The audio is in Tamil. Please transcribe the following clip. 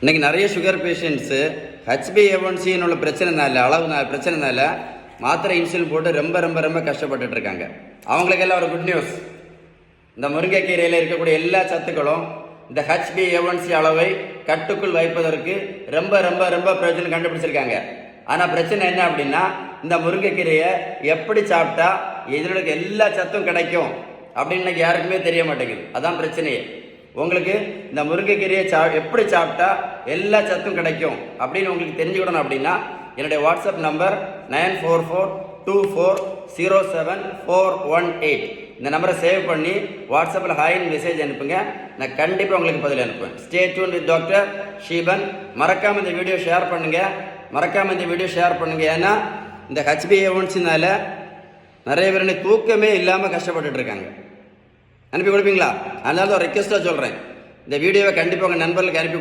இன்றைக்கி நிறைய சுகர் பேஷண்ட்ஸு ஹெச்பிஏ1சின்னு உள்ள பிரச்சனைனால பிரச்சனைனால மாத்திரை இன்சுலின் போட்டு ரொம்ப ரொம்ப ரொம்ப கஷ்டப்பட்டுட்டு இருக்காங்க. அவங்களுக்கெல்லாம் ஒரு குட் நியூஸ். இந்த முருங்கைக்கீரையில் இருக்கக்கூடிய எல்லா சத்துக்களும் இந்த ஹெச்பிஏ1சி அளவை கட்டுக்குள் வைப்பதற்கு ரொம்ப ரொம்ப ரொம்ப பிரயோஜனம் கண்டுபிடிச்சிருக்காங்க. ஆனால் பிரச்சனை என்ன அப்படின்னா, இந்த முருங்கைக்கீரையை எப்படி சாப்பிட்டா இதனுடைய எல்லா சத்தும் கிடைக்கும் அப்படின்னு இன்னைக்கு யாருக்குமே தெரிய மாட்டேங்குது. அதான் பிரச்சனையே. உங்களுக்கு இந்த முருங்கைக்கீரையை எப்படி சாப்பிட்டா எல்லா சத்தும் கிடைக்கும் அப்படின்னு உங்களுக்கு தெரிஞ்சுக்கணும் அப்படின்னா என்னுடைய வாட்ஸ்அப் நம்பர் 9442407418 இந்த நம்பரை சேவ் பண்ணி வாட்ஸ்அப்பில் ஹாய்னு மெசேஜ் அனுப்புங்க. நான் கண்டிப்பாக உங்களுக்கு பதில் அனுப்புவேன். Stay tune with doctor Sheeban. மறக்காமல் இந்த வீடியோ ஷேர் பண்ணுங்கள். ஏன்னா இந்த ஹெச்பிஏ1சினால நிறைய பேர் தூக்கமே இல்லாமல் கஷ்டப்பட்டுட்டு இருக்காங்க. அனுப்பி கொடுப்பீங்களா? அதனால தான் ரெக்வெஸ்ட்டாக சொல்கிறேன், இந்த வீடியோவை கண்டிப்பாக உங்கள் நண்பர்களுக்கு அனுப்பி